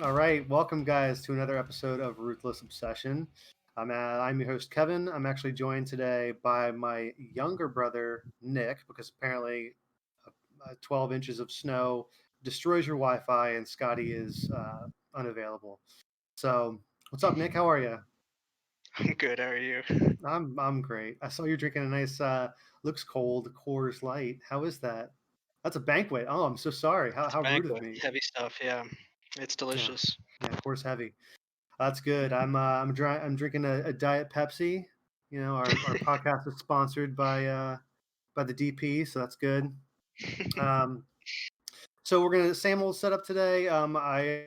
All right, welcome guys to another episode of Ruthless Obsession. I'm your host Kevin. I'm actually joined today by my younger brother Nick because apparently 12 inches of snow destroys your Wi-Fi and Scotty is unavailable. So, what's up, Nick? How are you? I'm good. How are you? I'm great. I saw you're drinking a nice looks cold Coors Light. How is that? That's a banquet. Oh, I'm so sorry. How It's a how rude of banquet. me. Heavy stuff. Yeah, it's Yeah, delicious. yeah, Coors Heavy. That's good. I'm drinking a Diet Pepsi. Our podcast is sponsored by the DP, so that's good. Um, so we're gonna same old setup today. I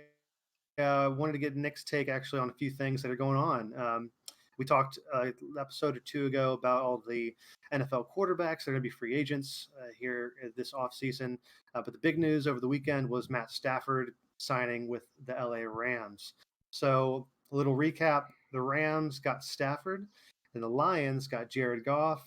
wanted to get Nick's take actually on a few things that are going on. We talked episode or two ago about all the NFL quarterbacks that are going to be free agents here this offseason. But the big news over the weekend was Matt Stafford signing with the LA Rams. So, a little recap: the Rams got Stafford, and the Lions got Jared Goff,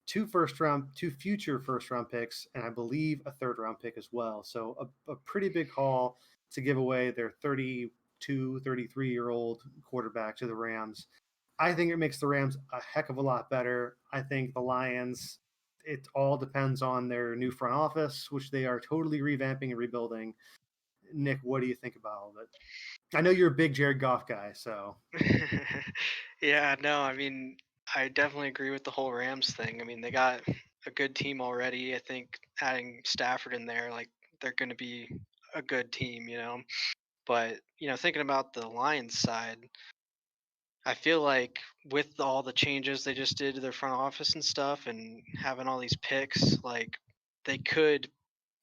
two future first round picks, and I believe a third round pick as well. So, a pretty big haul to give away their 32, 33-year-old quarterback to the Rams. I think it makes the Rams a heck of a lot better. I think the Lions, it all depends on their new front office, which they are totally revamping and rebuilding. Nick, what do you think about all of it? I know you're a big Jared Goff guy, so Yeah, no, I mean, I definitely agree with the whole Rams thing. I mean, they got a good team already. I think adding Stafford in there, like, they're going to be a good team. But, thinking about the Lions side, I feel like with all the changes they just did to their front office and stuff and having all these picks, like, they could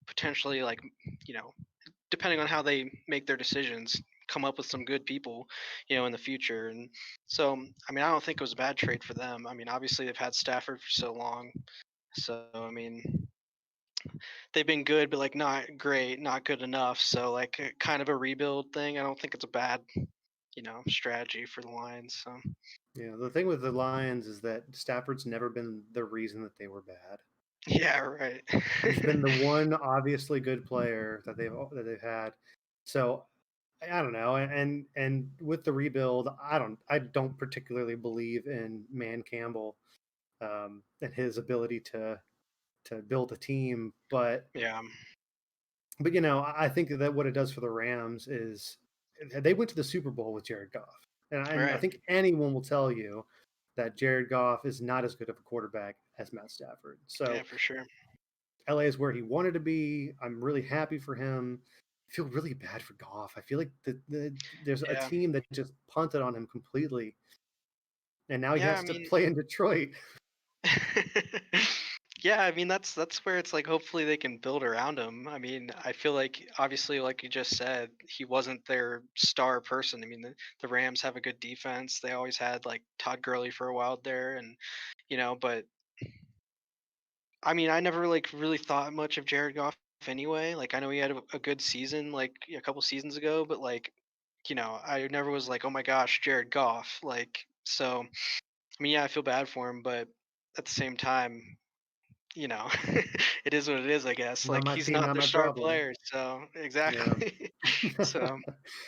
potentially, like, you know, depending on how they make their decisions, come up with some good people, in the future. And so, I mean, I don't think it was a bad trade for them. I mean, obviously they've had Stafford for so long, so I mean, they've been good, but like not great, not good enough. So like kind of a rebuild thing. I don't think it's a bad, strategy for the Lions. So the thing with the Lions is that Stafford's never been the reason that they were bad. yeah, right. He's been the one obviously good player that they've had. So I don't know, and with the rebuild, I don't particularly believe in Man Campbell and his ability to build a team, Yeah, but I think that what it does for the Rams is they went to the Super Bowl with Jared Goff, and I right. think anyone will tell you that Jared Goff is not as good of a quarterback as Matt Stafford. Yeah, So for sure. LA is where he wanted to be. I'm really happy for him. I feel really bad for Goff. I feel like there's a Yeah, team that just punted on him completely, and now he yeah. I has to mean, play in Detroit. yeah, I mean that's where it's like hopefully they can build around him. I mean, I feel like obviously like you just said, he wasn't their star person. I mean, the Rams have a good defense. They always had like Todd Gurley for a while there and but I mean, I never like really thought much of Jared Goff anyway. Like I know he had a good season like a couple seasons ago, but like I never was like, "Oh my gosh, Jared Goff." Like so I mean, yeah, I feel bad for him, but at the same time, it is what it is, I guess. Not Like my he's team, not not their my star problem. player, so Yeah. exactly. So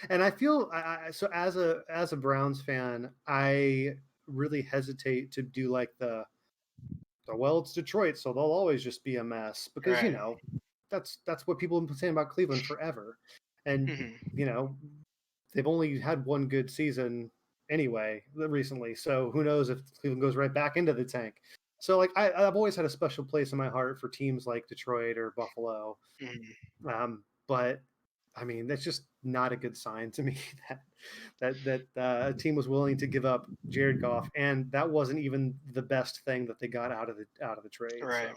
And I feel so as a Browns fan, I really hesitate to do like well, it's Detroit, so they'll always just be a mess because right. that's what people have been saying about Cleveland forever, and Hmm. you know they've only had one good season anyway recently, so who knows if Cleveland goes right back into the tank. So like I've always had a special place in my heart for teams like Detroit or Buffalo, Hmm. but I mean, that's just not a good sign to me that a team was willing to give up Jared Goff, and that wasn't even the best thing that they got out of the trade. Right.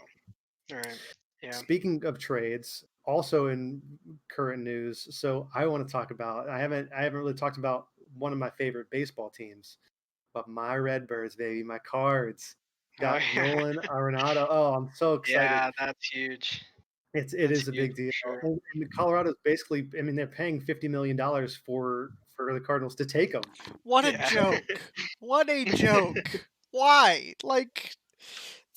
So, Right. Yeah. speaking of trades, also in current news, so I want to talk about. I haven't really talked about one of my favorite baseball teams, but my Redbirds, baby, my Cards Oh got yeah. Nolan Arenado. Oh, I'm so excited. Yeah, that's huge. It That's is a huge big deal. for sure. And Colorado's basically, I mean, they're paying $50 million for the Cardinals to take them. What a Yeah. joke. What a joke. Why? Like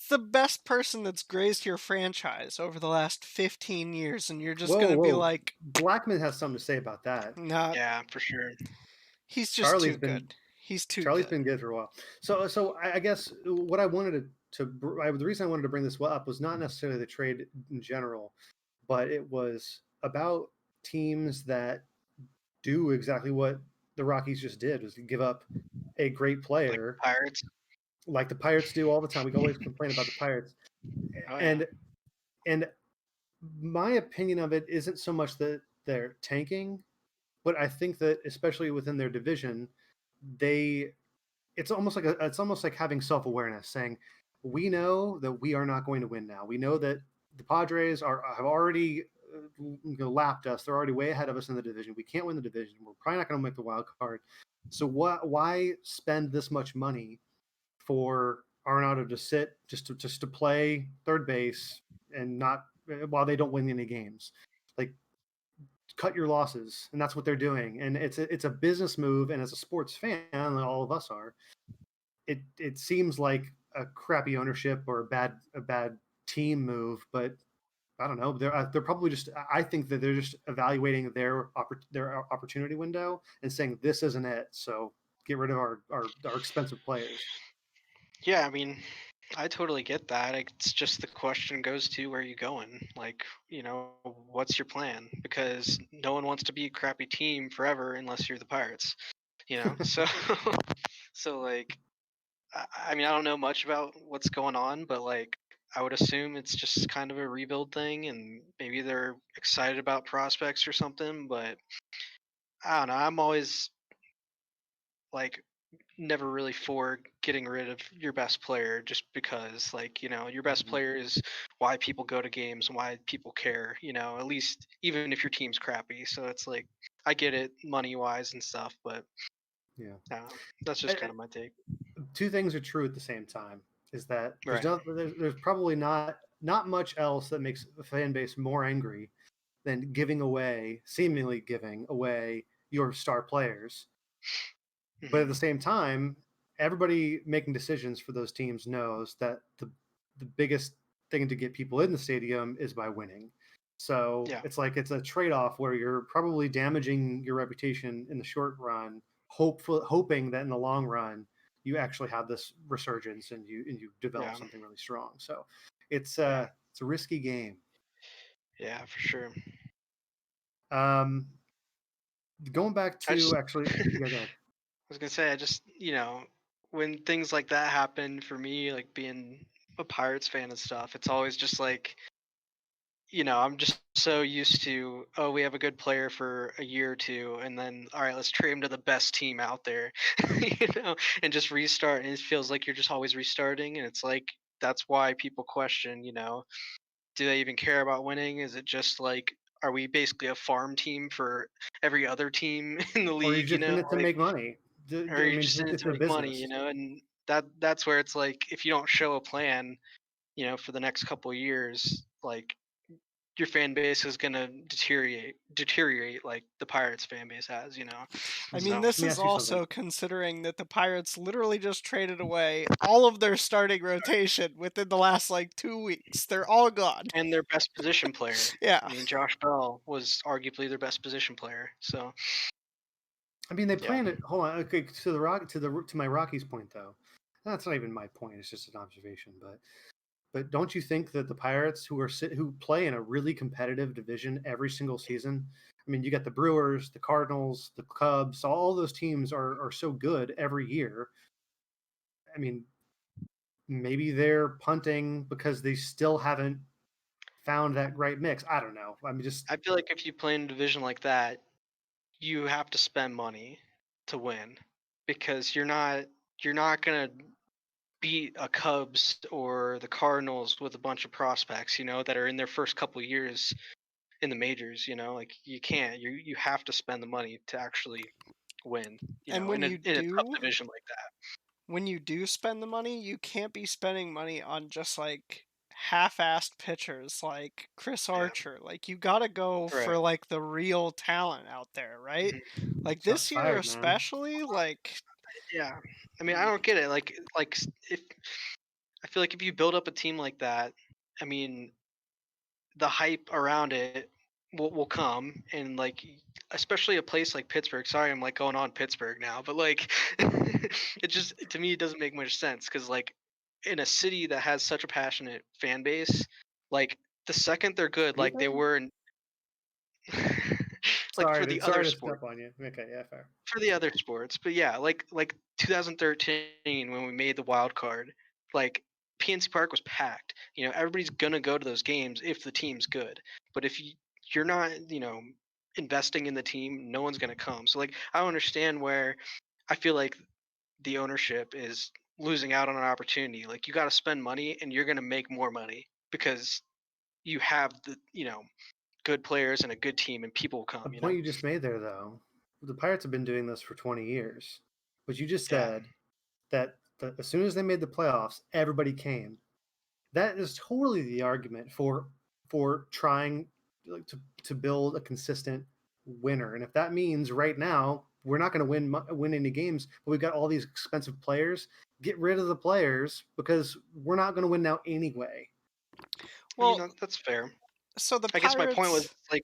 It's the best person that's grazed your franchise over the last 15 years, and you're just Whoa, gonna be whoa. like, Blackman has something to say about that. "Nah, Yeah, for sure. he's just Charlie's too been good. He's too Charlie's good." been good for a while. So I guess what I wanted the reason I wanted to bring this up was not necessarily the trade in general, but it was about teams that do exactly what the Rockies just did, was to give up a great Like player Pirates. like the Pirates do all the time. We always complain about the Pirates. Oh yeah. And and my opinion of it isn't so much that they're tanking, but I think that especially within their division, they it's almost like having self-awareness, saying, "We know that we are not going to win now. We know that the Padres have already lapped us. They're already way ahead of us in the division. We can't win the division. We're probably not going to make the wild card. So why spend this much money for Arenado to sit just to play third base and not while they don't win any games? Like, cut your losses, and that's what they're doing. And it's a business move. And as a sports fan, all of us are, it seems like a crappy ownership or a bad team move, but I don't know. They're probably just. I think that they're just evaluating their opportunity window and saying this isn't it. So get rid of our expensive players. Yeah, I mean, I totally get that. It's just the question goes to where you going? Like, what's your plan? Because no one wants to be a crappy team forever unless you're the Pirates, So so like I mean, I don't know much about what's going on, but like I would assume it's just kind of a rebuild thing and maybe they're excited about prospects or something, but I don't know. I'm always like never really for getting rid of your best player just because like your best Mhm. player is why people go to games and why people care, at least even if your team's crappy. So it's like I get it money wise and stuff, but Yeah. that's just kind of my take. Two things are true at the same time. Is that Right. there's probably not much else that makes a fan base more angry than seemingly giving away your star players. But at the Hmm. same time, everybody making decisions for those teams knows that the biggest thing to get people in the stadium is by winning. So Yeah. it's a trade off where you're probably damaging your reputation in the short run, hoping that in the long run you actually have this resurgence and you develop Yeah. something really strong. So Yeah. it's a risky game. Yeah, for sure. Um, Going back I to just actually, yeah, go ahead. was gonna say, I just, when things like that happen for me, like being a Pirates fan and stuff, it's always just like, I'm just so used to, oh, we have a good player for a year or two, and then, all right, let's trade him to the best team out there, and just restart. And it feels like you're just always restarting. And it's like, that's why people question, do they even care about winning? Is it just like, are we basically a farm team for every other team in the Or are you league, just in it to like, make money? or I you're mean, just in it it's to a make money, business. and that's where it's like if you don't show a plan, for the next couple of years, like your fan base is gonna deteriorate like the Pirates fan base has. I Mhm. mean, So this Let me is ask you something. also considering that the Pirates literally just traded away all of their starting rotation within the last, like, 2 weeks. They're all gone. and their best position player. I Yeah. mean, Josh Bell was arguably their best position player. So I mean, they yeah, plan it. Hold on. Okay, to the rock to my Rockies point though. That's not even my point. It's just an observation. But don't you think that the Pirates, who play in a really competitive division every single season? I mean, you got the Brewers, the Cardinals, the Cubs. All those teams are so good every year. I mean, maybe they're punting because they still haven't found that right mix. I don't know. I'm just I feel like if you play in a division like that, you have to spend money to win because you're not gonna beat a Cubs or the Cardinals with a bunch of prospects, that are in their first couple years in the majors. Like you can't. You have to spend the money to actually win. And In a tough division like that. when you do spend the money, you can't be spending money on just, like, half-assed pitchers like Chris Yeah. Archer. Like, you gotta go Right. for, like, the real talent out there, right? Mhm. Like, shots this year fired, man. especially, like, Yeah. I mean, I don't get it. Like if I feel like if you build up a team like that, I mean, the hype around it will come, and like especially a place like Pittsburgh. Sorry, I'm like going on Pittsburgh now, but like it just to me it doesn't make much sense because like in a city that has such a passionate fan base, like the second they're good, Do like they they? were in like for the other Sorry to sport step on you. Okay, yeah, fair. for the other sports, but yeah, like 2013 when we made the wild card, like PNC Park was packed. You know, everybody's gonna go to those games if the team's good. But if you're not, investing in the team, no one's gonna come. So like, I don't understand where I feel like the ownership is losing out on an opportunity. Like, you got to spend money, and you're gonna make more money because you have the good players and a good team, and people will The come. point you just made there, though, the Pirates have been doing this for 20 years, but you just Yeah, said that as soon as they made the playoffs, everybody came. That is totally the argument for trying like, to build a consistent winner. And if that means right now we're not going to win any games, but we've got all these expensive players, get rid of the players because we're not going to win now anyway. I mean Well, that's fair. so the I guess my point was Pirates. like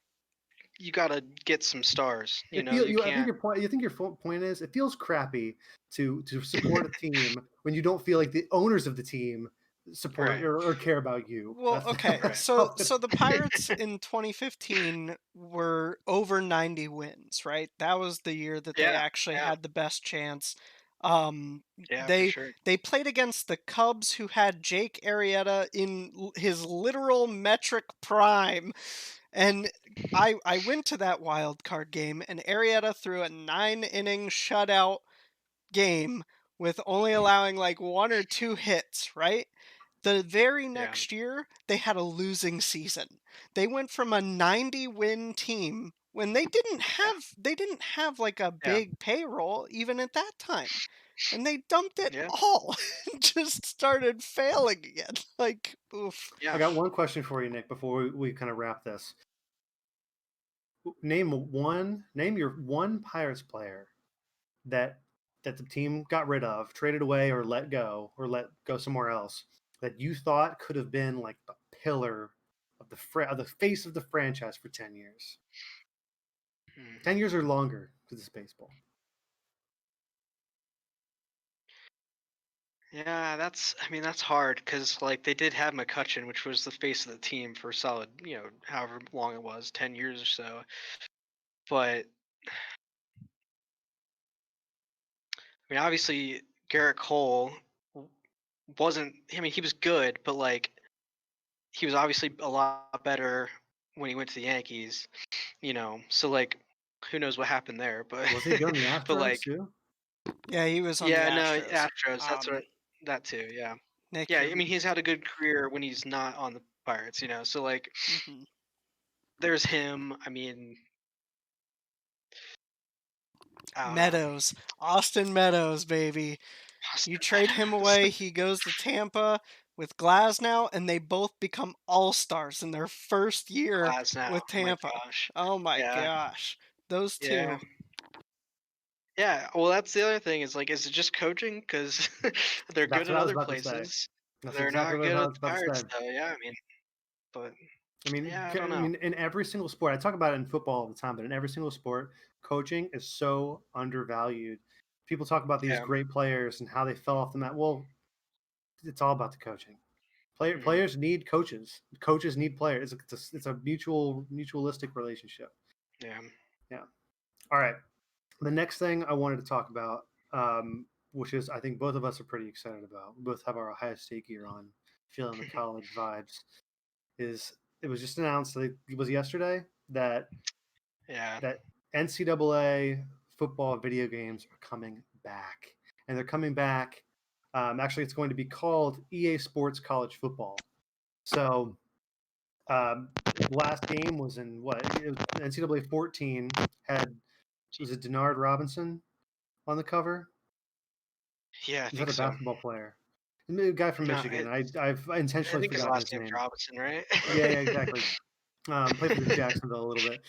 you gotta get some stars. It feel You you. I think can't. your point. You think your point is it feels crappy to support a team when you don't feel like the owners of the team support Right. or care about you. Well, okay. Right. So the Pirates in 2015 were over 90 wins, right? That was the year that they Yeah. actually Yeah. had the best chance. Um, Yeah. For they sure. they played against the Cubs, who had Jake Arrieta in his literal metric prime, and I went to that wild card game, and Arrieta threw a 9-inning shutout game with only allowing like one or two hits, right? The very Yeah. next year, they had a losing season. They went from a 90-win team when Yeah. they didn't have like a Yeah. big payroll even at that time. And they dumped it Yeah. all and just started failing again. Like, oof. I Yeah. got one question for you, Nick, before we kind of wrap this. Name your one Pirates player that the team got rid of, traded away, or let go somewhere else that you thought could have been like the pillar of the face of the franchise for 10 years. Hmm. 10 years or longer to this baseball. Yeah. I mean, that's hard because like they did have McCutcheon, which was the face of the team for a solid, however long it was, 10 years or so. But I mean, obviously Garrett Cole wasn't. I mean, he was good, but like he was obviously a lot better when he went to the Yankees. So like who knows what happened there, but Was he good on the but Astros like too? Yeah, he was on the yeah, no, Astros. Astros, that's Um, right. That too, yeah. Nick, Yeah, you're. I mean he's had a good career when he's not on the Pirates, so like Mhm. there's him. I mean, I don't know. Meadows, Austin Meadows, baby. You Austin trade him Meadows. away, he goes to Tampa with Glasnow, and they both become all-stars in their first year Class now. with Oh my Tampa. gosh. Oh my Yeah. gosh. Those Yeah. two. Yeah. Well, that's the other thing is like, is it just coaching? Because they're That's good what at I was other about to say. places. That's They're exactly not what good I at was the about to say. Pirates, though. Yeah, I mean, but yeah, I I don't know. mean, in every single sport, I talk about it in football all the time, but in every single sport, coaching is so undervalued. People talk about these Yeah. great players and how they fell off the mat. Well, it's all about the coaching. Mhm. Players need coaches. Coaches need players. It's a mutualistic relationship. Yeah. Yeah. All right. The next thing I wanted to talk about, which is I think both of us are pretty excited about. We both have our Ohio State gear on, feeling the college vibes. Is it was just announced, like, it was yesterday, Yeah. that NCAA football video games are coming back, and they're coming back. Actually, it's going to be called EA Sports College Football. So, the last game was in what? It was NCAA 14 had, was it Denard Robinson on the cover? Yeah, I Was that think a so. basketball player? The guy from No, Michigan. I've I intentionally think his forgotten last his name's name. Robinson, right? Yeah, exactly. Played for Jacksonville a little bit.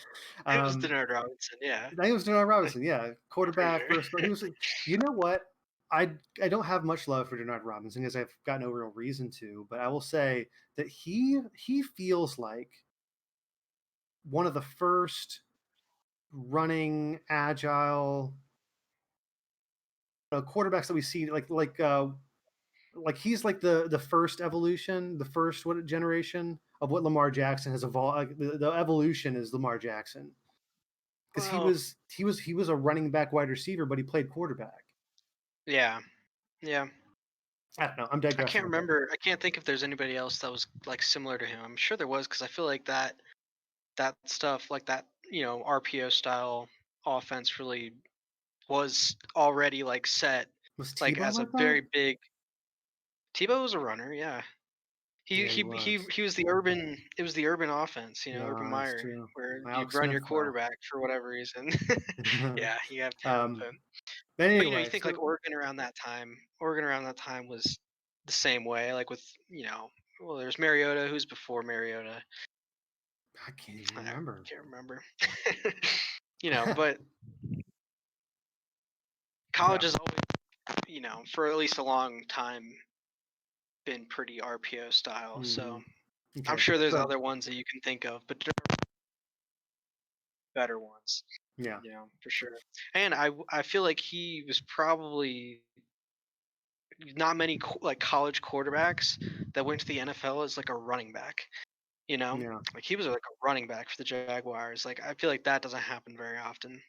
It was Um, Denard Robinson. Yeah, I think it was Denard Robinson. Yeah, I'm pretty quarterback, sure. first. He was. You know what? I don't have much love for Denard Robinson because I've got no real reason to, but I will say that he feels like one of the first running agile quarterbacks that we see like he's like the first evolution, the first what generation of what Lamar Jackson has evolved. Like the evolution is Lamar Jackson because Well, he was a running back wide receiver, but he played quarterback. yeah, yeah. I don't know. I'm I can't digressing a bit. remember. I can't think if there's anybody else that was like similar to him. I'm sure there was because I feel like that stuff like that RPO style offense really was already like set Was like Tebow as a like that? very big. Tebow was a runner, yeah. He Yeah, he he he was. he was the urban. It was the urban offense, Urban Yeah, that's Meyer, true. where you'd Alex run Smith your though. quarterback for whatever reason. Yeah, you have talent, um, but but you anyway, think like so Oregon around that time. Oregon around that time was the same way, like with well, there's Mariota, who's before Mariota. I can't even I remember. can't remember. But college Yeah. has always, for at least a long time, been pretty RPO style. Hmm. So I'm Okay. sure there's So other ones that you can think of, but there are better ones, yeah, for sure. And I feel like he was probably not many like college quarterbacks that went to the NFL as like a running back. yeah. Like he was like a running back for the Jaguars. Like I feel like that doesn't happen very often.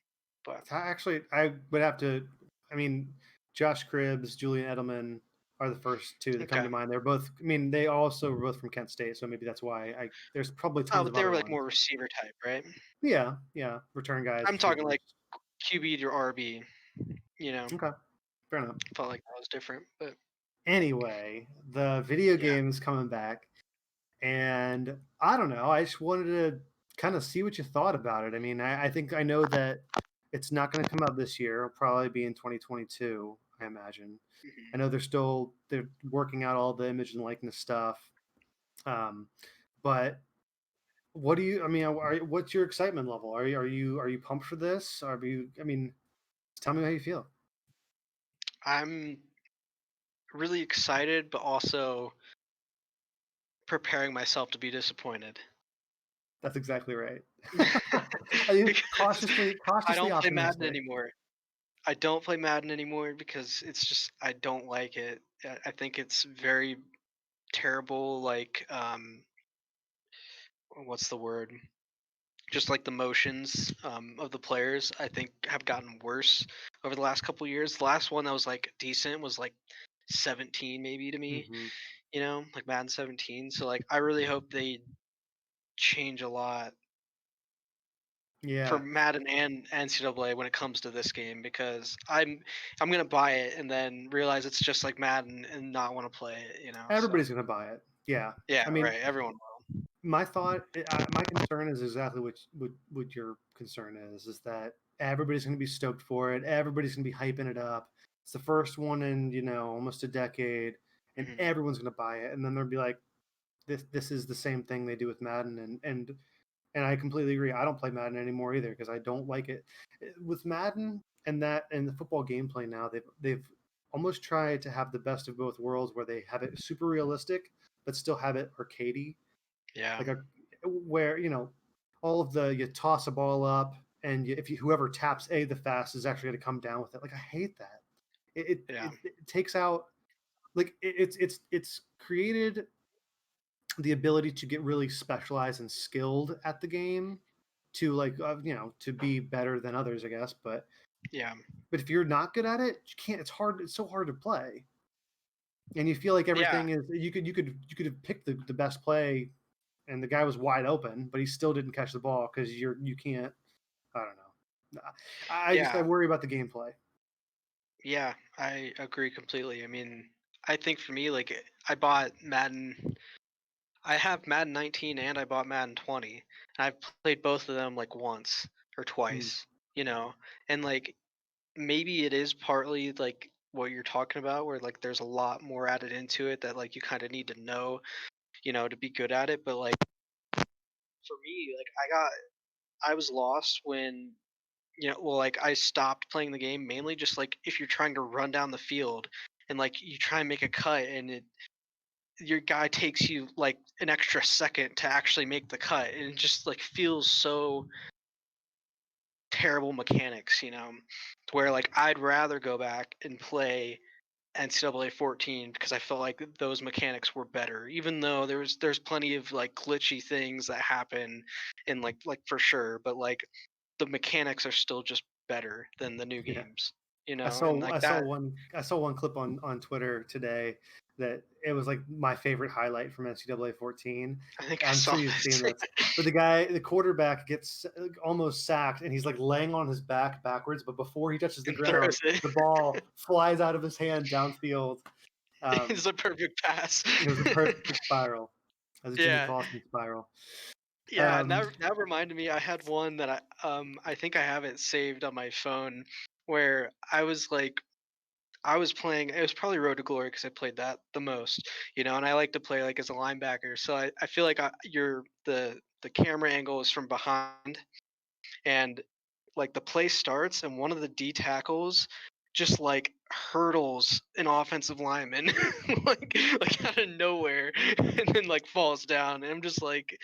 But Actually, I would have to. I mean, Josh Cribbs, Julian Edelman are the first two that come okay. to mind. They're both. I mean, they also were both from Kent State, so maybe that's why. There's probably Oh, tons but of they were other like ones. more receiver type, right? Yeah, yeah. Return guys, I'm talking receivers. like QB to RB. Okay, fair enough. Felt like that was different, but Anyway, the video yeah. game is coming back, and I don't know. I just wanted to kind of see what you thought about it. I mean, I think I know that it's not going to come out this year. It'll probably be in 2022, I imagine. I Mhm. know they're working out all the image and likeness stuff. Um, but what do you? I mean, what's your excitement level? Are you pumped for this? Are you? I mean, tell me how you feel. I'm really excited, but also preparing myself to be disappointed. That's exactly right. I mean, Because I cautiously don't play Madden optimistic. anymore. I don't play Madden anymore because it's just I don't like it. I think it's very terrible. Like what's the word? Just like the motions of the players, I think have gotten worse over the last couple years. The last one that was like decent was like 17 maybe to me. Hmm. Like Madden 17. So like I really hope they change a lot for Yeah, Madden and NCAA when it comes to this game because I'm gonna buy it and then realize it's just like Madden and not want to play it. So everybody's gonna buy it. Yeah, yeah, I mean, right. Everyone will. my concern is exactly what your concern is that everybody's gonna be stoked for it. Everybody's gonna be hyping it up. It's the first one in almost a decade, and Mhm. everyone's gonna buy it. And then they'll be like, this is the same thing they do with Madden, and I completely agree. I don't play Madden anymore either because I don't like it. With Madden and the football gameplay now, they've almost tried to have the best of both worlds, where they have it super realistic but still have it arcadey, Yeah, like a where all of the you toss a ball up and if you whoever taps A the fastest is actually going to come down with it. Like I hate that. yeah, It takes out like it's created the ability to get really specialized and skilled at the game to to be better than others, I guess. yeah, But if you're not good at it, you can't. It's hard. It's so hard to play, and you feel like yeah, everything is. You could have picked the best play, and the guy was wide open, but he still didn't catch the ball because you can't. I don't know. I yeah, worry about the gameplay. yeah. I agree completely. I mean, I think for me, like I bought Madden. I have Madden 19 and I bought Madden 20. And I've played both of them like once or Hmm. twice. And like maybe it is partly like what you're talking about where like there's a lot more added into it that like you kind of need to know to be good at it, but like for me like I was lost when well, like I stopped playing the game mainly just like if you're trying to run down the field and like you try and make a cut and your guy takes you like an extra second to actually make the cut and it just like feels so terrible mechanics, to where like I'd rather go back and play NCAA 14 because I felt like those mechanics were better, even though there's plenty of like glitchy things that happen in like for sure, but like the mechanics are still just better than the new Yeah. games, I and saw like I saw that. one clip on Twitter today that it was like my favorite highlight from NCAA 14. I think I I'm saw sure you've seen this. this, but the quarterback gets almost sacked, and he's like laying on his back backwards. But before he touches the And ground, throws it. the ball flies out of his hand downfield. It's a perfect pass. It was a perfect spiral, as a Jimmy Yeah. Clausen spiral. Yeah, and Um, that reminded me. I had one that I think I have it saved on my phone, where I was playing. It was probably Road to Glory because I played that the most, and I like to play like as a linebacker. So I feel like the camera angle is from behind, and like the play starts, and one of the D tackles just like hurdles an offensive lineman like out of nowhere and then like falls down and I'm just like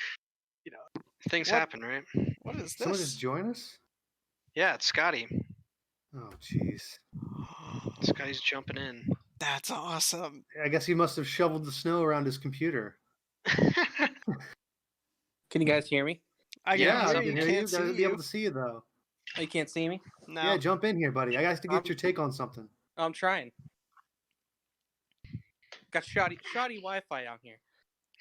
you know things What happen, right? what is someone just this? join us. Yeah, it's Scotty. Oh, jeez. Scotty's jumping in. That's awesome. I guess he must have shoveled the snow around his computer. Can you guys hear me? I can Yeah, Yeah, hear I you, can hear you. can't Gotta see be able you. to see you though. Oh, you can't see me? Yeah, No. jump in here, buddy. I got to get your take on something. I'm trying. Got shoddy Wi-Fi out here.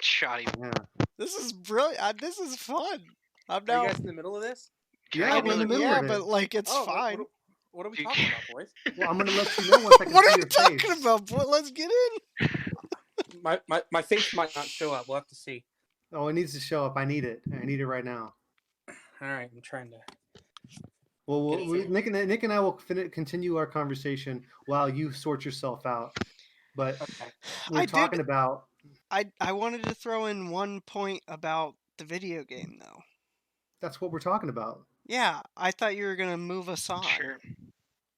Shoddy. Yeah, This is brilliant. This is fun. I'm Are you now. guys in the middle of this? Can I yeah, get we're in the another middle Yeah, of but it. like it's Oh, fine. what are we You- talking about, boys? Well, I'm gonna let you know once I can What see are you your talking face. about, boy? Let's get in. My face might not show up. We'll have to see. Oh, it needs to show up. I need it. I need it right now. All right, I'm trying to. Well, Get it here. Nick and I will continue our conversation while you sort yourself out. But Okay. we're talking about. I wanted to throw in one point about the video game though. That's what we're talking about. Yeah, I thought you were gonna move us on. Sure.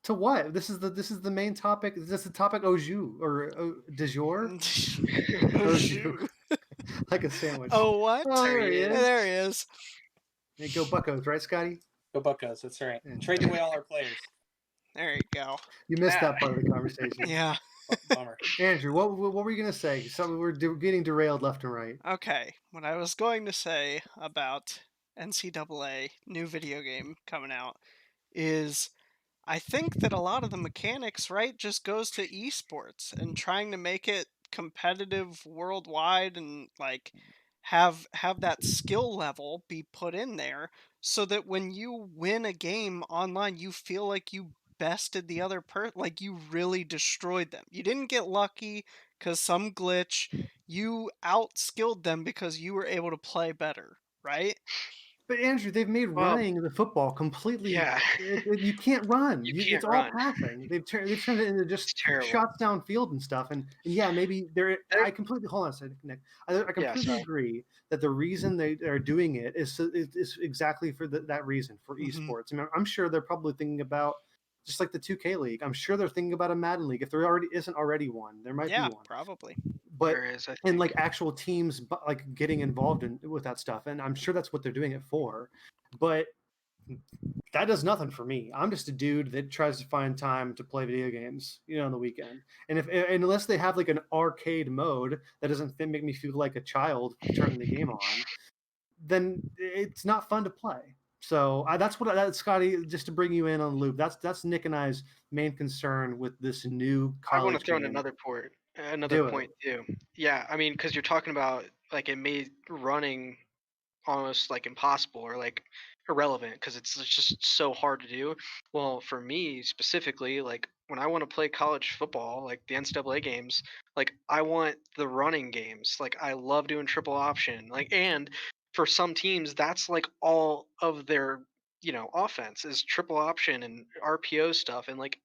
To what? This is the main topic. Is this the topic au jus or du jour? Oh, Au jus, shoot. like a sandwich. Oh, what? Oh, There there he he Hey, is. there he is. Hey, go Buccos, right, Scotty? Go Buccos. That's right. Yeah. Trading away all our players. There you go. You missed Yeah. that part of the conversation. Yeah. Bummer. Andrew, what were you gonna say? We're getting derailed left and right. Okay. What I was going to say about NCAA new video game coming out is I think that a lot of the mechanics, right, just goes to esports and trying to make it competitive worldwide and like have that skill level be put in there so that when you win a game online you feel like you bested the other like you really destroyed them. You didn't get lucky cuz some glitch, you outskilled them because you were able to play better, right? But Andrew, they've made Well, running the football completely. yeah. You can't run. You It's can't all run. passing. They've turned it into just It's terrible. shots downfield and stuff. And yeah, maybe they're. They're- I completely hold on a second, Nick. I Yeah, completely sorry. agree that the reason they are doing it is exactly for that reason for Mhm. esports. I mean, I'm sure they're probably thinking about just like the 2K league. I'm sure they're thinking about a Madden league. If there already isn't already one, there might be Yeah, one. probably. But There is, I and think. like actual teams like getting involved in with that stuff, and I'm sure that's what they're doing it for. But that does nothing for me. I'm just a dude that tries to find time to play video games, on the weekend. And unless they have like an arcade mode that doesn't make me feel like a child turning the game on, then it's not fun to play. So that's Scotty. Just to bring you in on the loop, that's Nick and I's main concern with this new I want to college throw in game. another Do it. point too. Yeah, I mean, because you're talking about like it made running almost like impossible or like irrelevant because it's just so hard to do. Well, for me specifically, like when I want to play college football, like the NCAA games, like I want the running games. Like I love doing triple option. Like and for some teams, that's like all of their offense is triple option and RPO stuff, and like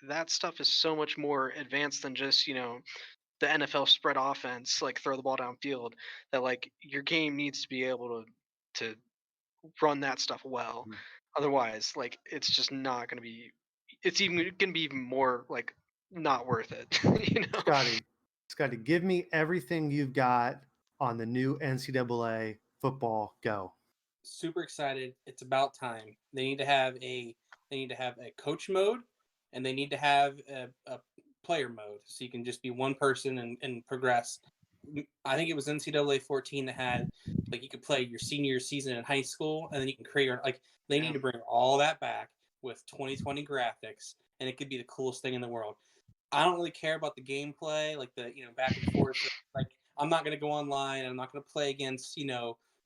that stuff is so much more advanced than just the NFL spread offense, like throw the ball downfield. That like your game needs to be able to run that stuff well. Otherwise, like it's just not going to be. It's even going to be even more like not worth it. You know. Scotty, give me everything you've got on the new NCAA football. Go. Super excited. It's about time. They need to have a coach mode, and they need to have a player mode, so you can just be one person and progress. I think it was NCAA 14 that had like you could play your senior season in high school, and then you can create your like. They need to bring all that back with 2020 graphics, and it could be the coolest thing in the world. I don't really care about the gameplay, like the back and forth. Like I'm not gonna go online. I'm not gonna play against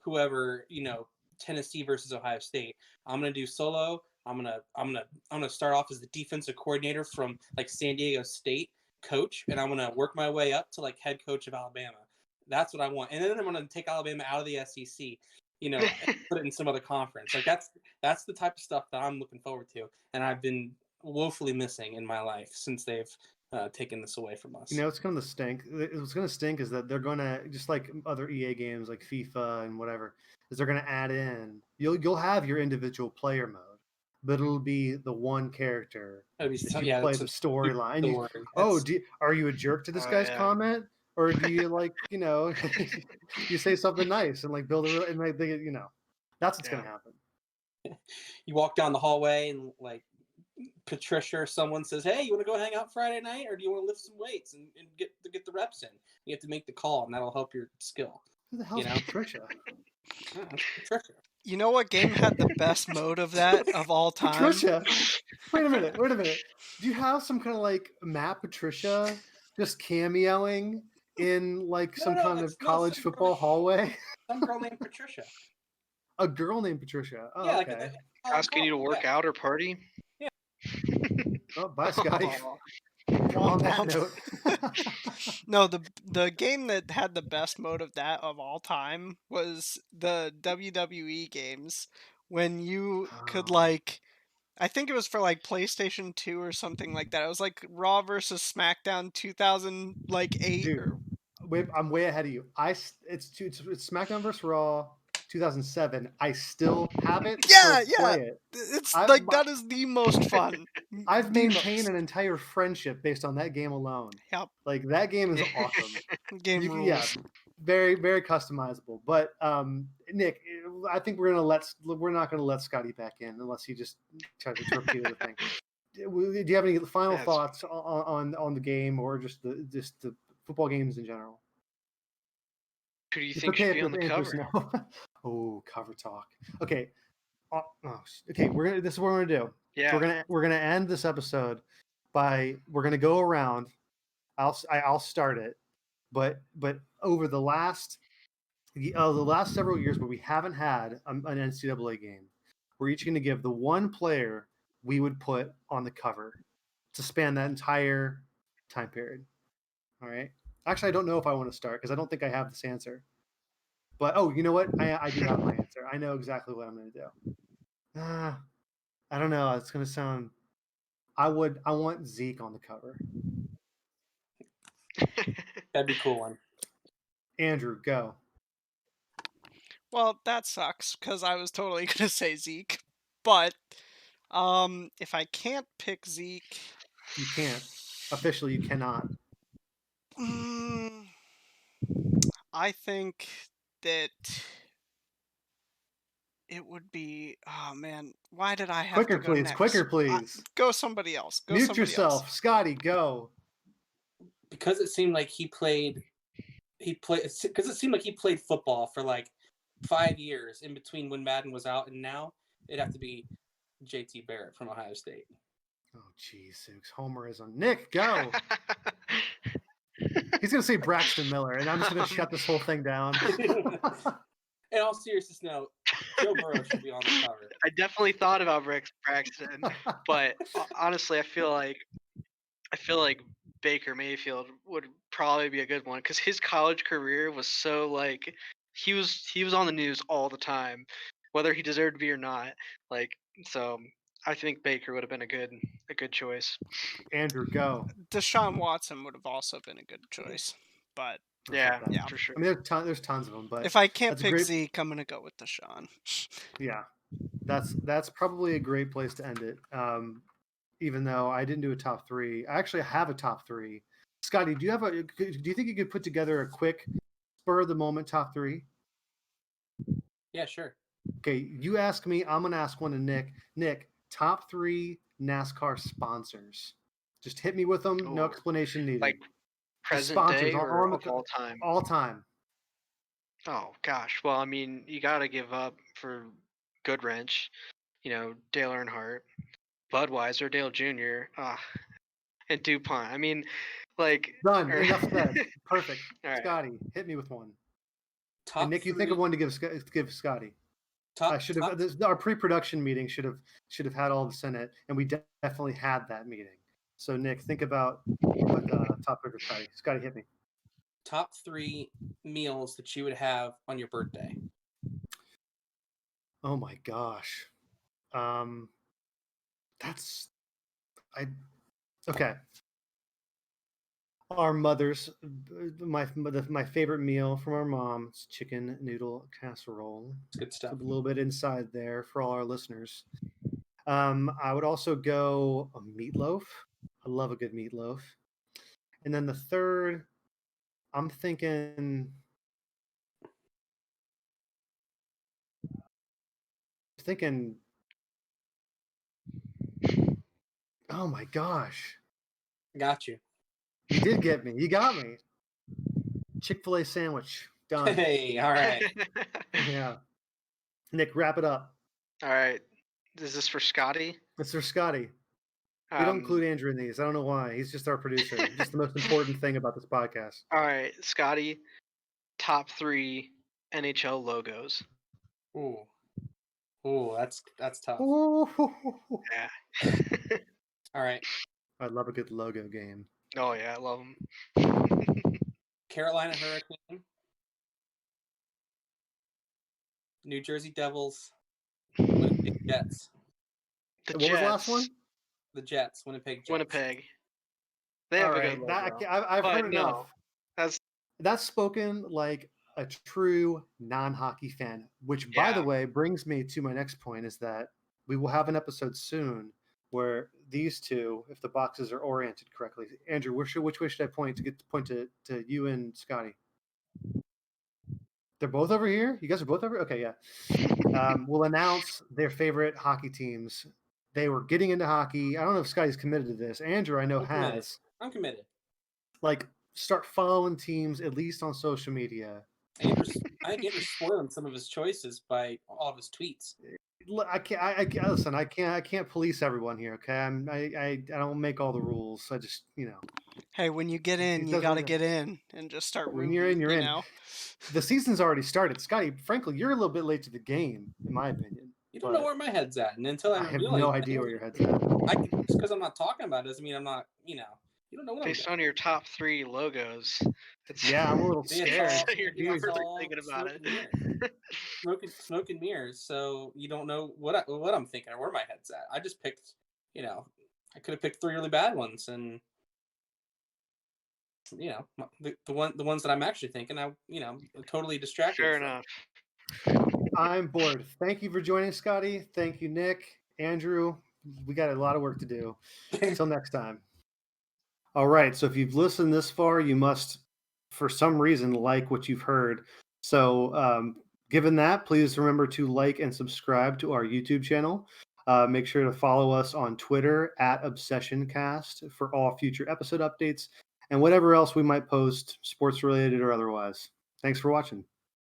whoever Tennessee versus Ohio State. I'm gonna do solo. I'm gonna start off as the defensive coordinator from like San Diego State coach, and I'm gonna work my way up to like head coach of Alabama. That's what I want, and then I'm gonna take Alabama out of the SEC, and put it in some other conference. Like that's the type of stuff that I'm looking forward to, and I've been woefully missing in my life since they've taken this away from us. It's going to stink. What's going to stink is that they're going to, just like other EA games like FIFA and whatever, is they're going to add in. You'll have your individual player mode, but it'll be the one character that you play the storyline. Are you a jerk to this guy's comment, or do you like you say something nice and like build a real and like they that's what's going to happen. You walk down the hallway and like Patricia or someone says, "Hey, you want to go hang out Friday night, or do you want to lift some weights and get the reps in?" You have to make the call, and that'll help your skill. Who the hell is Patricia? Patricia. You know what game had the best mode of that of all time? Patricia. Wait a minute. Do you have some kind of like Matt Patricia just cameoing in like some kind of college football hallway? Some girl named Patricia. A girl named Patricia. Oh, yeah, okay. Asking you to work out or party. Yeah. Oh, bye, Scotty. On that note. No, the game that had the best mode of that of all time was the WWE games, when you could like, I think it was for like PlayStation 2 or something like that. It was like Raw versus SmackDown 2008. Dude, I'm way ahead of you. It's SmackDown versus Raw 2007. I still have it. Play it. It's that is the most fun. I've maintained an entire friendship based on that game alone. Yep. Like that game is awesome. Game rules. Yeah, very very customizable. But Nick, I think we're not gonna let Scotty back in unless he just tries to torpedo the thing. Do you have any final thoughts on the game or just the football games in general? Who do you think should be on the cover? Oh, cover talk. Okay. Okay. This is what we're gonna do. Yeah. So we're gonna end this episode we're gonna go around. I'll start it, but over the last several years where we haven't had an NCAA game, we're each gonna give the one player we would put on the cover to span that entire time period. All right. Actually, I don't know if I want to start because I don't think I have this answer. But you know what? I do have my answer. I know exactly what I'm going to do. I don't know. It's going to sound. I want Zeke on the cover. That'd be a cool one. Andrew, go. Well, that sucks because I was totally going to say Zeke, but if I can't pick Zeke, you can't. Officially, you cannot. I think that it would be. Oh man, why did I have to go next? Quicker, please. Go somebody else. Mute yourself, Scotty. Go. Because it seemed like he played football for like 5 years in between when Madden was out and now. It'd have to be JT Barrett from Ohio State. Oh, geez, homerism. Nick, go. He's going to say Braxton Miller, and I'm just going to shut this whole thing down. In all seriousness, no, Joe Burrow should be on the cover. I definitely thought about Braxton, but honestly, I feel like Baker Mayfield would probably be a good one because his college career was so like he was on the news all the time, whether he deserved to be or not. Like so. I think Baker would have been a good choice. Andrew, go. Deshaun Watson would have also been a good choice, but yeah, for sure. I mean, there's tons of them, but if I can't pick Zeke, I'm gonna go with Deshaun. Yeah, That's probably a great place to end it. Even though I didn't do a top three, I actually have a top three. Scotty, do you think you could put together a quick spur of the moment top three? Yeah, sure. Okay, you ask me, I'm gonna ask one to Nick. Nick, top three NASCAR sponsors. Just hit me with them. No Ooh. explanation needed. Like Just present sponsors day or on of all time? all time. Oh gosh. Well, I mean, you got to give up for Goodwrench, Dale Earnhardt, Budweiser, Dale Jr., and DuPont. I mean, like Done. Enough said. Perfect. All right. Scotty, hit me with one. Top And Nick, you think three- of one to give Scotty. I should have. Our pre-production meeting should have had all this in it, and we definitely had that meeting. So Nick, think about what top pick for Scotty. Scotty, hit me. top three meals that you would have on your birthday. Oh my gosh, okay. Our mother's my favorite meal from our mom is chicken noodle casserole. It's good stuff. A little bit inside there for all our listeners. I would also go a meatloaf. I love a good meatloaf. And then the third, I'm thinking oh my gosh. Got you. You did get me. You got me. Chick-fil-A sandwich. Done. Hey, all right. Yeah. Nick, wrap it up. All right. Is this for Scotty? It's for Scotty. We don't include Andrew in these. I don't know why. He's just our producer. Just the most important thing about this podcast. All right, Scotty, top three NHL logos. Ooh, that's tough. Ooh. Yeah. All right. I love a good logo game. Oh yeah, I love them. Carolina Hurricane, New Jersey Devils, Winnipeg Jets. The What Jets. was the last one? The Jets, Winnipeg Jets. Winnipeg. They have All a right, good logo. I've But heard no, enough. That's spoken like a true non-hockey fan, which, by the way, brings me to my next point, is that we will have an episode soon where these two, if the boxes are oriented correctly. Andrew, which way should I point to you and Scotty? They're both over here? You guys are both over? Okay, yeah. We'll announce their favorite hockey teams. They were getting into hockey. I don't know if Scotty's committed to this. Andrew, I know, has. I'm committed. Like, start following teams, at least on social media. I think Andrew's spoiling some of his choices by all of his tweets. Listen. I can't police everyone here. Okay, I don't make all the rules. I just, Hey, when you get in, you got to get in and just start rooting. When you're in, you're in. The season's already started. Scotty, frankly, you're a little bit late to the game, in my opinion. You don't know where my head's at, and until I have no idea where your head's at. Just because I'm not talking about it doesn't mean I'm not. You don't know what based on your top three logos. I'm a little scared. You're really thinking about it. Smoke and mirrors. So you don't know what I'm thinking or where my head's at. I just picked. I could have picked three really bad ones, and the ones that I'm actually thinking, totally distracted. Fair enough. I'm bored. Thank you for joining, Scotty. Thank you, Nick, Andrew. We got a lot of work to do. Until next time. All right. So if you've listened this far, you must, for some reason, like what you've heard. So given that, please remember to like and subscribe to our YouTube channel. Make sure to follow us on Twitter @ObsessionCast for all future episode updates and whatever else we might post, sports related or otherwise. Thanks for watching.